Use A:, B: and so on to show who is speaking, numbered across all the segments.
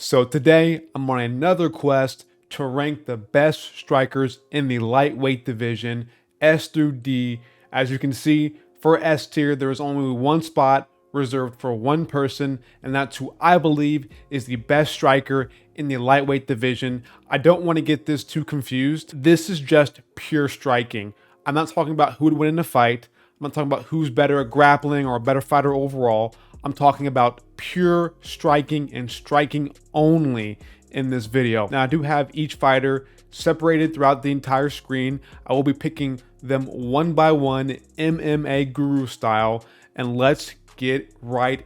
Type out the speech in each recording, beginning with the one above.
A: So today I'm on another quest to rank the best strikers in the lightweight division, S through D. As you can see, for S tier, there is only one spot reserved for one person, and that's who I believe is the best striker in the lightweight division. I don't want to get this too confused. This is just pure striking. I'm not talking about who would win in a fight. I'm not talking about who's better at grappling or a better fighter overall. I'm talking about pure striking and striking only in this video. Now, I do have each fighter separated throughout the entire screen. I will be picking them one by one, MMA guru style, and let's get right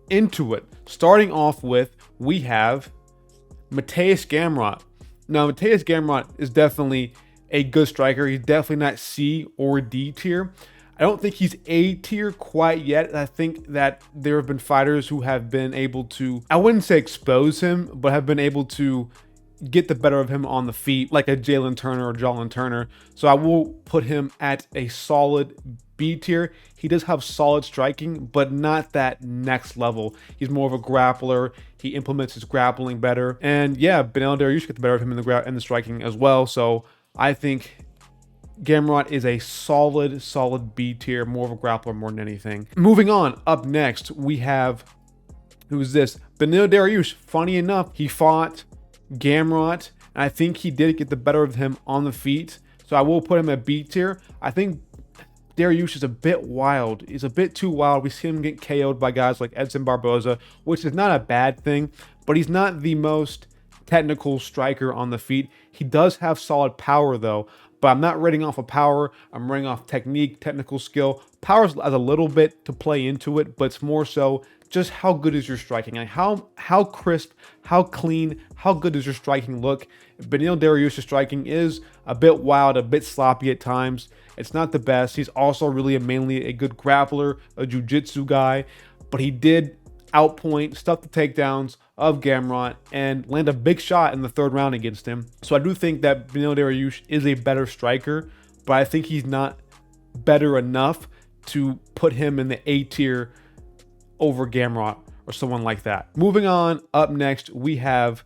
A: into it. Starting off with, we have Mateusz Gamrot. Now, Mateusz Gamrot is definitely a good striker. He's definitely not C or D tier. I don't think he's A tier quite yet. I think that there have been fighters who have been able to, I wouldn't say expose him, but have been able to get the better of him on the feet, like a Jalen Turner or Jalen Turner. So I will put him at a solid B tier. He does have solid striking, but not that next level. He's more of a grappler. He implements his grappling better. And yeah, Beneil Dariush gets the better of him in the striking as well. So I think Gamrot is a solid B tier, more of a grappler more than anything. Moving on, up next, we have, who's this? Beneil Dariush. Funny enough, he fought Gamrot, and I think he did get the better of him on the feet. So I will put him at B tier. I think Dariush is a bit wild. He's a bit too wild. We see him get KO'd by guys like Edson Barboza, which is not a bad thing, but he's not the most technical striker on the feet. He does have solid power though, but I'm not rating off of power. I'm rating off technique, technical skill. Power has a little bit to play into it, but it's more so just how good is your striking? Like how crisp, how clean, how good does your striking look? Beneil Dariush's striking is a bit wild, a bit sloppy at times. It's not the best. He's also really mainly a good grappler, a jiu-jitsu guy, but he did outpoint, stuff the takedowns of Gamrot, and land a big shot in the third round against him. So I do think that Beneil Dariush is a better striker, but I think he's not better enough to put him in the A tier over Gamrot or someone like that. Moving on, up next, we have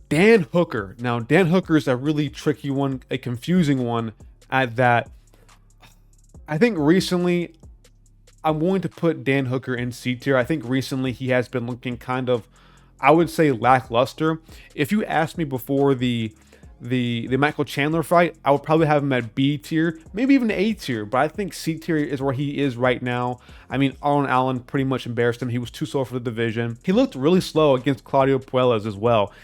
A: Dan Hooker. Now, Dan Hooker is a really tricky one, a confusing one at that. I think recently, I'm going to put Dan Hooker in C tier. I think recently he has been looking kind of, I would say, lackluster. If you asked me before the Michael Chandler fight, I would probably have him at B tier, maybe even A tier, but I think C tier is where he is right now. I mean, Arlen Allen pretty much embarrassed him. He was too slow for the division. He looked really slow against Claudio Puelles as well.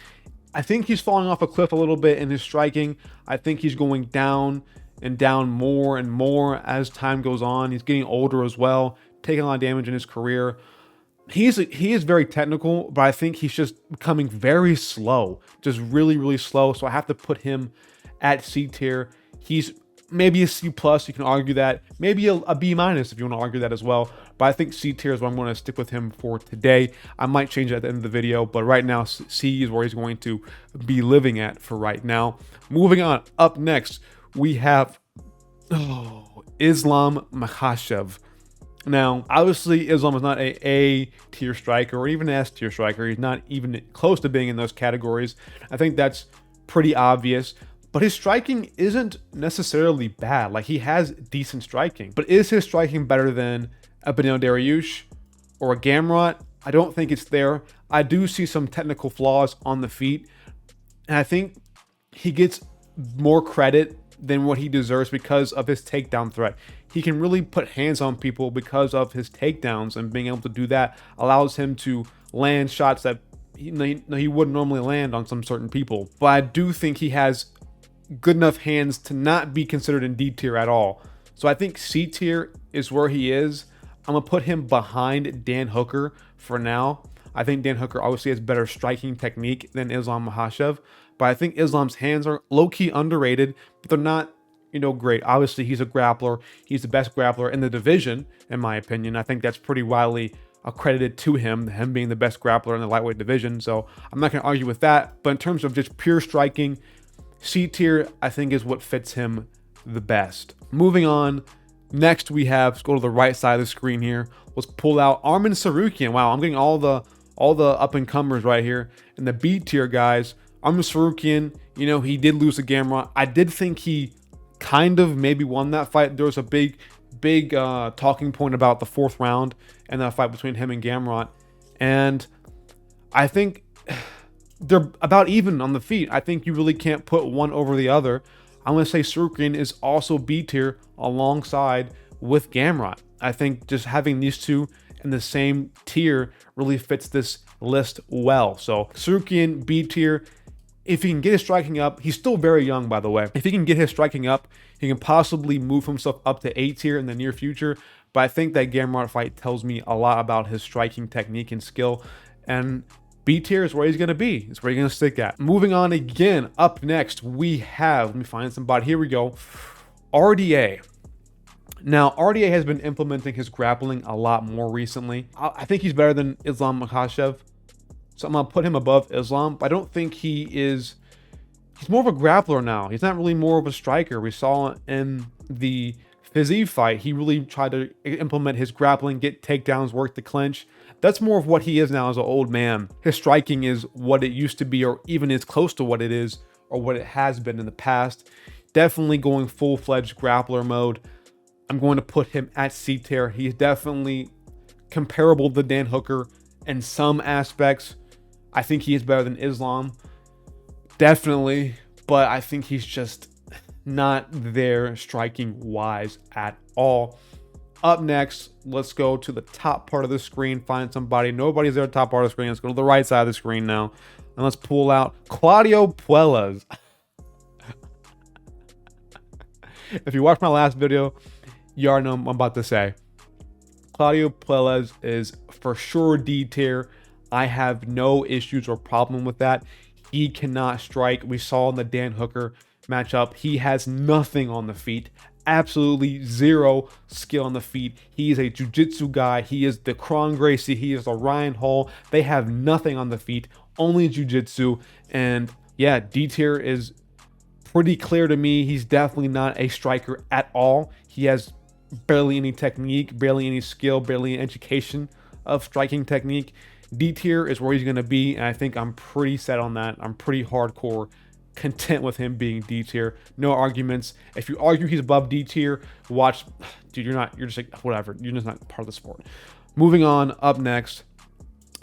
A: I think he's falling off a cliff a little bit in his striking. I think he's going down and down more and more as time goes on. He's getting older as well, taking a lot of damage in his career. He is very technical, but I think he's just becoming very slow, just really slow. So I have to put him at C tier. He's maybe a C plus, you can argue that, maybe a B minus if you want to argue that as well. But I think C tier is what I'm going to stick with him for today. I might change it at the end of the video, but right now C is where he's going to be living at for right now. Moving on, up next, we have Islam Makhachev. Now, obviously, Islam is not a tier striker or even an S tier striker. He's not even close to being in those categories. I think that's pretty obvious. But his striking isn't necessarily bad. Like, he has decent striking. But is his striking better than a Beneil Dariush or a Gamrot? I don't think it's there. I do see some technical flaws on the feet. And I think he gets more credit than what he deserves because of his takedown threat. He can really put hands on people because of his takedowns, and being able to do that allows him to land shots that he wouldn't normally land on some certain people. But I do think he has good enough hands to not be considered in D tier at all. So I think C tier is where he is. I'm going to put him behind Dan Hooker for now. I think Dan Hooker obviously has better striking technique than Islam Makhachev, but I think Islam's hands are low-key underrated, but they're not, great. Obviously, he's a grappler. He's the best grappler in the division, in my opinion. I think that's pretty widely accredited to him being the best grappler in the lightweight division, so I'm not going to argue with that. But in terms of just pure striking, C tier, I think, is what fits him the best. Moving on, next we have, let's go to the right side of the screen here. Let's pull out Arman Tsarukyan. Wow, I'm getting all the all the up-and-comers right here. And the B tier guys, Sarukian, you know, he did lose to Gamrot. I did think he kind of maybe won that fight. There was a big talking point about the 4th round and that fight between him and Gamrot. And I think they're about even on the feet. I think you really can't put one over the other. I'm going to say Sarukian is also B tier alongside with Gamrot. I think just having these two in the same tier really fits this list well. So Sarukian, B tier. If he can get his striking up, he's still very young, by the way. If he can get his striking up, he can possibly move himself up to A tier in the near future. But I think that Gamrot fight tells me a lot about his striking technique and skill. And B tier is where he's going to be. It's where he's going to stick at. Moving on again, up next, we have, let me find somebody. Here we go. RDA. Now, RDA has been implementing his grappling a lot more recently. I think he's better than Islam Makhachev. So I'm going to put him above Islam. But I don't think he's more of a grappler now. He's not really more of a striker. We saw in the Fiziev fight, he really tried to implement his grappling, get takedowns, work the clinch. That's more of what he is now as an old man. His striking is what it used to be, or even is close to what it is, or what it has been in the past. Definitely going full-fledged grappler mode. I'm going to put him at C tier. He's definitely comparable to Dan Hooker in some aspects. I think he is better than Islam. Definitely. But I think he's just not there striking-wise at all. Up next, let's go to the top part of the screen. Find somebody. Nobody's there at the top part of the screen. Let's go to the right side of the screen now. And let's pull out Claudio Puelles. If you watched my last video, you already know what I'm about to say. Claudio Puelles is for sure D tier. I have no issues or problem with that. He cannot strike. We saw in the Dan Hooker matchup, he has nothing on the feet. Absolutely zero skill on the feet. He is a jiu-jitsu guy. He is the Kron Gracie. He is the Ryan Hall. They have nothing on the feet, only jiu-jitsu. And yeah, D tier is pretty clear to me. He's definitely not a striker at all. He has barely any technique, barely any skill, barely any education of striking technique. D tier is where he's going to be, and I think I'm pretty set on that. I'm pretty hardcore content with him being D tier. No arguments. If you argue he's above D tier, watch. Dude, you're just like, whatever. You're just not part of the sport. Moving on, up next,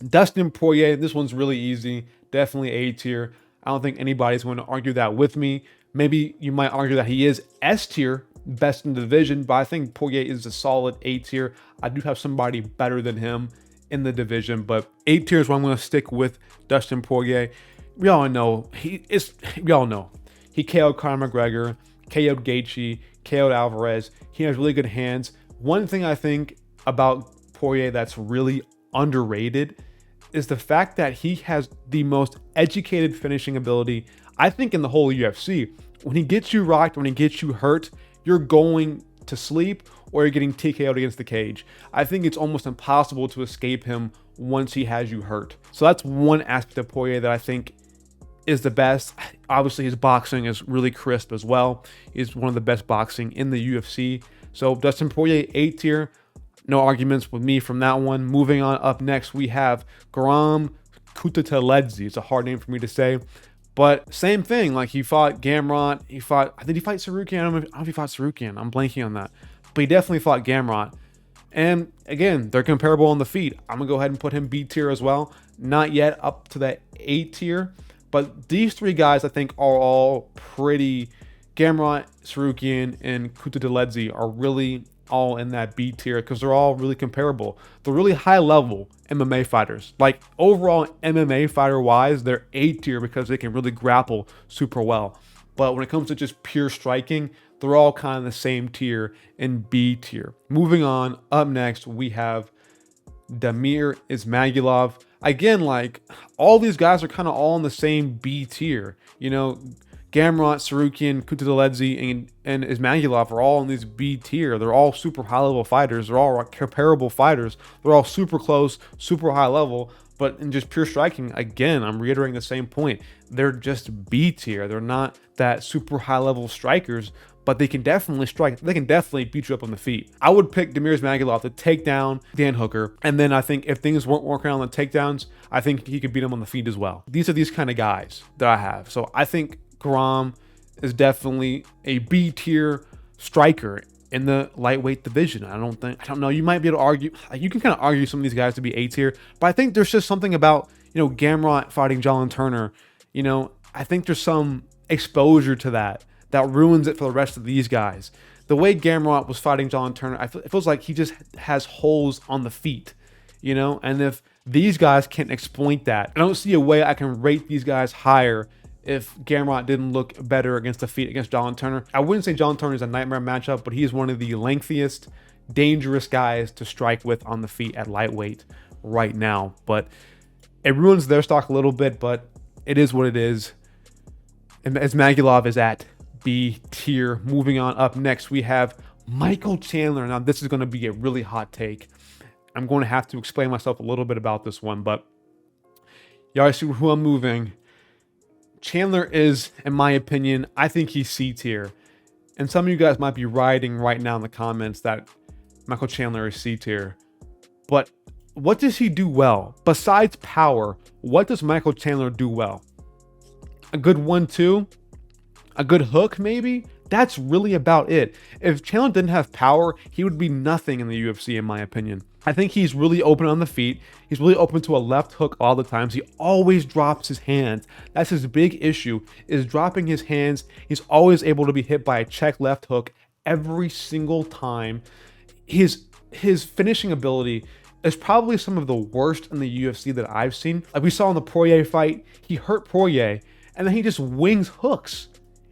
A: Dustin Poirier. This one's really easy. Definitely A tier. I don't think anybody's going to argue that with me. Maybe you might argue that he is S tier, best in the division, but I think Poirier is a solid A tier. I do have somebody better than him in the division, but A tier is where I'm going to stick with Dustin Poirier. We all know he KO'd Conor McGregor, KO'd Gaethje, KO'd Alvarez. He has really good hands. One thing I think about Poirier that's really underrated is the fact that he has the most educated finishing ability, I think, in the whole UFC. When he gets you rocked, when he gets you hurt, you're going to sleep or you're getting TKO'd against the cage. I think it's almost impossible to escape him once he has you hurt. So that's one aspect of Poirier that I think is the best. Obviously, his boxing is really crisp as well. He's one of the best boxing in the UFC. So Dustin Poirier, A tier. No arguments with me from that one. Moving on, up next, we have Guram Kutateladze. It's a hard name for me to say. But same thing, like he fought Gamrot. Did he fight Sarukian? I don't know if he fought Sarukian. I'm blanking on that. But he definitely fought Gamrot. And again, they're comparable on the feet. I'm going to go ahead and put him B tier as well. Not yet up to that A tier. But these three guys, I think, are all pretty. Gamrot, Sarukian, and Kutateladze are really all in that B tier because they're all really comparable. They're really high level MMA fighters. Like overall MMA fighter wise, they're A tier because they can really grapple super well. But when it comes to just pure striking, they're all kind of the same tier in B tier. Moving on, up next, we have Damir Ismagulov. Again, like all these guys are kind of all in the same B tier. You know, Gamrot, Sarukian, Kutateladze, and Ismagulov are all in this B tier. They're all super high level fighters. They're all comparable fighters. They're all super close, super high level. But in just pure striking, again, I'm reiterating the same point. They're just B tier. They're not that super high level strikers, but they can definitely strike. They can definitely beat you up on the feet. I would pick Demir's Magulov to take down Dan Hooker. And then I think if things weren't working out on the takedowns, I think he could beat him on the feet as well. These are these kind of guys that I have. So I think Garam is definitely a B tier striker in the lightweight division. I don't know. You might be able to argue. You can kind of argue some of these guys to be A tier, but I think there's just something about, Gamrot fighting John Turner. I think there's some exposure to that ruins it for the rest of these guys. The way Gamrot was fighting John Turner, it feels like he just has holes on the feet, and if these guys can't exploit that, I don't see a way I can rate these guys higher if Gamrot didn't look better against the feet against John Turner. I wouldn't say John Turner is a nightmare matchup, but he is one of the lengthiest, dangerous guys to strike with on the feet at lightweight right now. But it ruins their stock a little bit, but it is what it is. And as Magulov is at B tier. Moving on, up next we have Michael Chandler. Now this is going to be a really hot take. I'm going to have to explain myself a little bit about this one, but you already see who I'm moving. Chandler is, in my opinion, I think he's C tier. And some of you guys might be writing right now in the comments that Michael Chandler is C tier. But what does he do well? Besides power, what does Michael Chandler do well? A good 1-2? A good hook, maybe? That's really about it. If Chandler didn't have power, he would be nothing in the UFC, in my opinion. I think he's really open on the feet. He's really open to a left hook all the times. He always drops his hands. That's his big issue, is dropping his hands. He's always able to be hit by a check left hook every single time. His finishing ability is probably some of the worst in the UFC that I've seen. Like we saw in the Poirier fight, he hurt Poirier, and then he just wings hooks.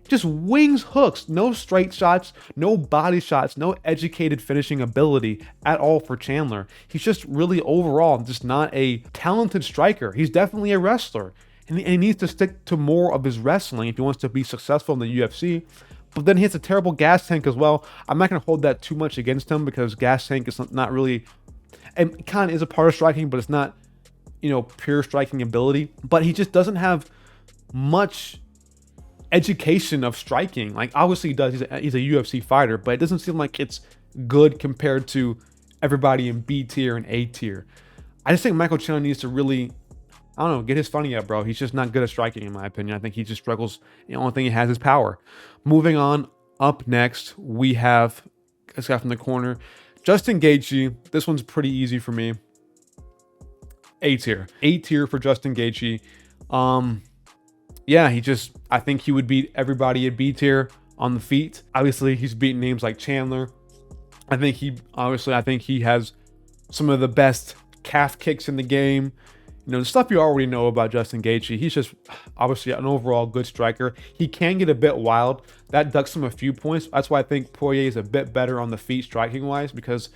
A: Just wings hooks, no straight shots, no body shots, no educated finishing ability at all for Chandler. He's just really overall just not a talented striker. He's definitely a wrestler, and he needs to stick to more of his wrestling if he wants to be successful in the UFC. But then he has a terrible gas tank as well. I'm not going to hold that too much against him because gas tank is not really, and kind of is a part of striking, but it's not, pure striking ability. But he just doesn't have much education of striking. Like obviously he does, he's a UFC fighter, but it doesn't seem like it's good compared to everybody in B tier and A tier. I just think Michael Chandler needs to really, get his funny up, bro. He's just not good at striking, in my opinion. I think he just struggles. The only thing he has is power. Moving on, up next we have this guy from the corner, Justin Gaethje. This one's pretty easy for me. A tier. A tier for Justin Gaethje. Yeah, I think he would beat everybody at B tier on the feet. Obviously, he's beaten names like Chandler. I think he has some of the best calf kicks in the game. The stuff you already know about Justin Gaethje. He's just obviously an overall good striker. He can get a bit wild. That ducks him a few points. That's why I think Poirier is a bit better on the feet striking wise, because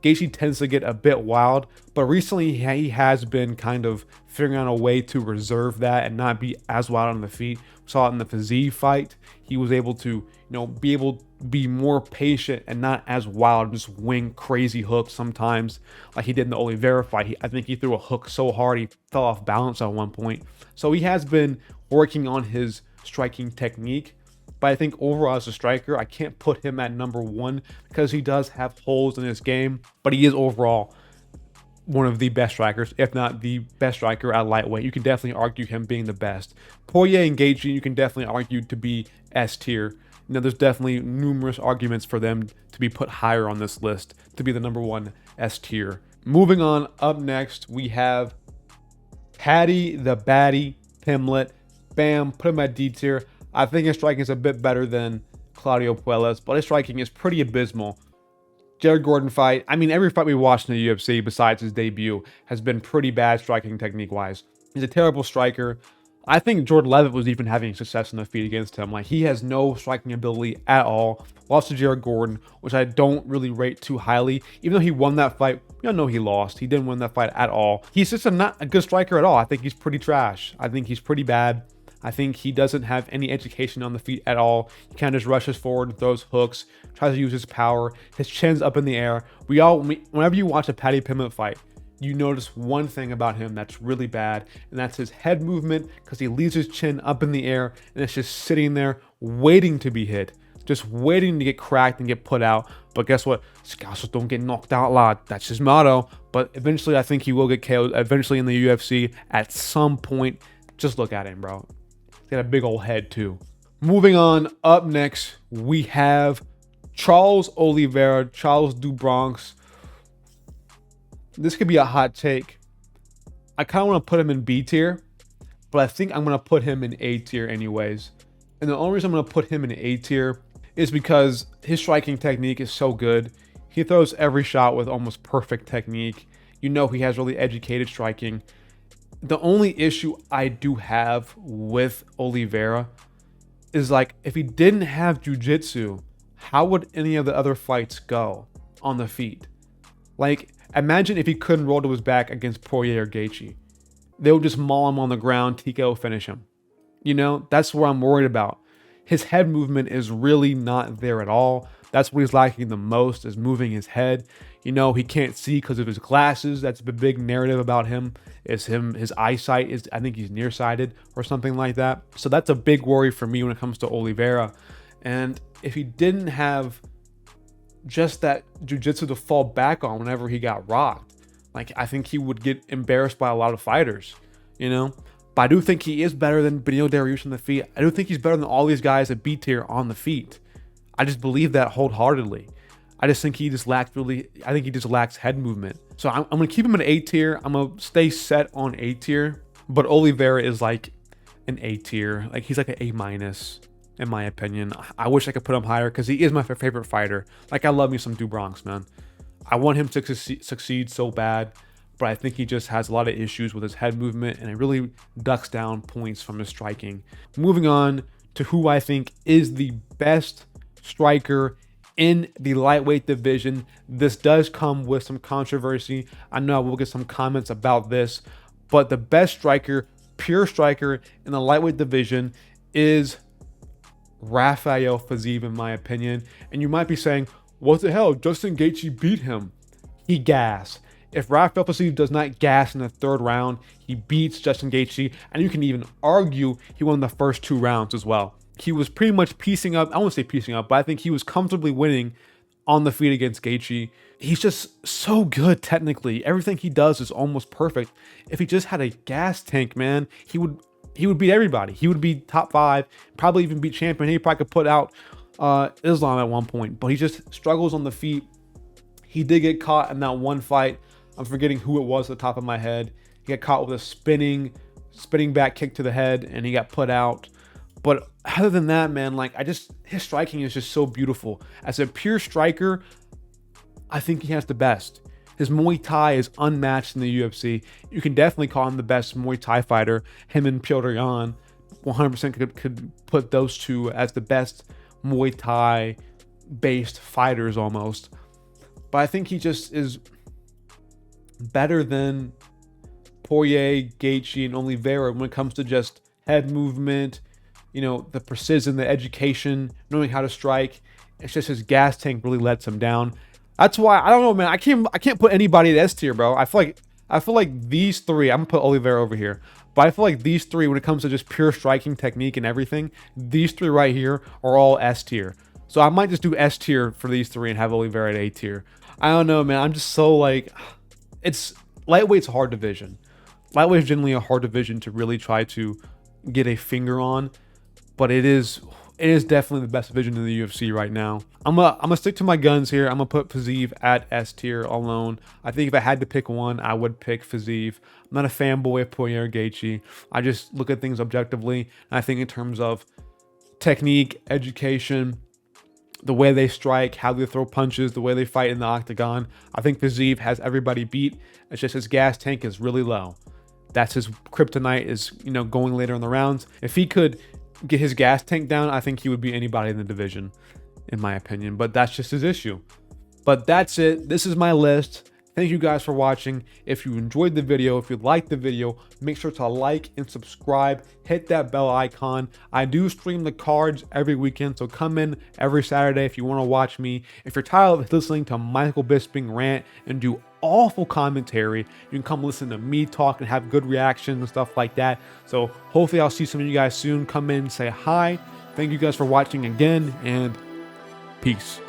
A: Gaethje tends to get a bit wild, but recently he has been kind of figuring out a way to reserve that and not be as wild on the feet. We saw it in the Fiziev fight. He was able to, be more patient and not as wild, just wing crazy hooks sometimes, like he did in the Oliveira fight. I think he threw a hook so hard he fell off balance at one point. So he has been working on his striking technique. But I think overall as a striker, I can't put him at number one because he does have holes in his game, but he is overall one of the best strikers, if not the best striker at lightweight. You can definitely argue him being the best. Poirier and Gaethje, you can definitely argue to be S tier. There's definitely numerous arguments for them to be put higher on this list, to be the number one S tier. Moving on, up next, we have Paddy the Baddy Pimblett. Bam, put him at D tier. I think his striking is a bit better than Claudio Puelles, but his striking is pretty abysmal. Jared Gordon fight, every fight we watched in the UFC besides his debut has been pretty bad striking technique-wise. He's a terrible striker. I think Jordan Levitt was even having success in the feet against him. Like, he has no striking ability at all. Lost to Jared Gordon, which I don't really rate too highly. Even though he won that fight, no, he lost. He didn't win that fight at all. He's just not a good striker at all. I think he's pretty trash. I think he's pretty bad. I think he doesn't have any education on the feet at all. He kind of just rushes forward and throws hooks, tries to use his power. His chin's up in the air. Whenever you watch a Paddy Pimblett fight, you notice one thing about him that's really bad, and that's his head movement, because he leaves his chin up in the air and it's just sitting there waiting to be hit, just waiting to get cracked and get put out. But guess what? Scouts don't get knocked out, lad. That's his motto. But eventually, I think he will get KO'd eventually in the UFC at some point. Just look at him, bro. He's got a big old head too. Moving on, up next, we have Charles Oliveira, Charles do Bronx. This could be a hot take. I kind of want to put him in B tier, but I think I'm going to put him in A tier anyways. And the only reason I'm going to put him in A tier is because his striking technique is so good. He throws every shot with almost perfect technique. You know, he has really educated striking. The only issue I do have with Oliveira is, like, if he didn't have jiu-jitsu, how would any of the other fights go on the feet? Like, imagine if he couldn't roll to his back against Poirier or Gaethje. They would just maul him on the ground, TKO finish him. You know, that's what I'm worried about. His head movement is really not there at all. That's what he's lacking the most, is moving his head. You know, he can't see because of his glasses. That's the big narrative about him. His eyesight is, I think he's nearsighted or something like that. So that's a big worry for me when it comes to Oliveira. And if he didn't have just that jiu-jitsu to fall back on whenever he got rocked, like, I think he would get embarrassed by a lot of fighters, you know? But I do think he is better than Beneil Dariush on the feet. I do think he's better than all these guys at B tier on the feet. I just believe that wholeheartedly. I just think he just lacks head movement. So I'm going to keep him in A tier. I'm going to stay set on A tier. But Oliveira is like an A tier. Like, he's like an A minus, in my opinion. I wish I could put him higher because he is my favorite fighter. Like, I love me some do Bronx, man. I want him to succeed so bad. But I think he just has a lot of issues with his head movement, and it really ducks down points from his striking. Moving on to who I think is the best striker in the lightweight division. This does come with some controversy. I know we'll get some comments about this, but the best striker, pure striker in the lightweight division is Rafael Fiziev, in my opinion. And you might be saying, what the hell? Justin Gaethje beat him. He gassed. If Rafael Fiziev does not gas in the third round, he beats Justin Gaethje, and you can even argue he won the first 2 rounds as well. He was pretty much piecing up. I won't say piecing up, but I think he was comfortably winning on the feet against Gaethje. He's just so good technically. Everything he does is almost perfect. If he just had a gas tank, man, he would beat everybody. He would be top 5, probably even beat champion. He probably could put out Islam at one point, but he just struggles on the feet. He did get caught in that one fight. I'm forgetting who it was at the top of my head. He got caught with a spinning back kick to the head, and he got put out. But other than that, man, like, his striking is just so beautiful. As a pure striker, I think he has the best. His Muay Thai is unmatched in the UFC. You can definitely call him the best Muay Thai fighter. Him and Petr Yan 100% could put those two as the best Muay Thai based fighters almost. But I think he just is better than Poirier, Gaethje, and Oliveira when it comes to just head movement, you know, the precision, the education, knowing how to strike. It's just his gas tank really lets him down. That's why, I don't know, man. I can't put anybody at S tier, bro. I feel like these 3. I'm gonna put Oliveira over here, but I feel like these 3, when it comes to just pure striking technique and everything, these 3 right here are all S tier. So I might just do S tier for these 3 and have Oliveira at A tier. I don't know, man. I'm just so like, lightweight's a hard division. Lightweight is generally a hard division to really try to get a finger on, but it is definitely the best division in the UFC right now. I'm gonna stick to my guns here. I'm gonna put Fiziev at S tier alone. I think if I had to pick one, I would pick Fiziev. I'm not a fanboy of Poirier Gaethje. I just look at things objectively, and I think in terms of technique, education, the way they strike, how they throw punches, the way they fight in the octagon, I think Fiziev has everybody beat. It's just his gas tank is really low. That's his kryptonite, is, you know, going later in the rounds. If he could get his gas tank down, I think he would beat anybody in the division, in my opinion. But that's just his issue. But that's it. This is my list. Thank you guys for watching. If you enjoyed the video, if you liked the video, make sure to like and subscribe. Hit that bell icon. I do stream the cards every weekend, so come in every Saturday if you want to watch me. If you're tired of listening to Michael Bisping rant and do awful commentary. You can come listen to me talk and have good reactions and stuff like that. So hopefully I'll see some of you guys soon. Come in and say hi. Thank you guys for watching again, and peace.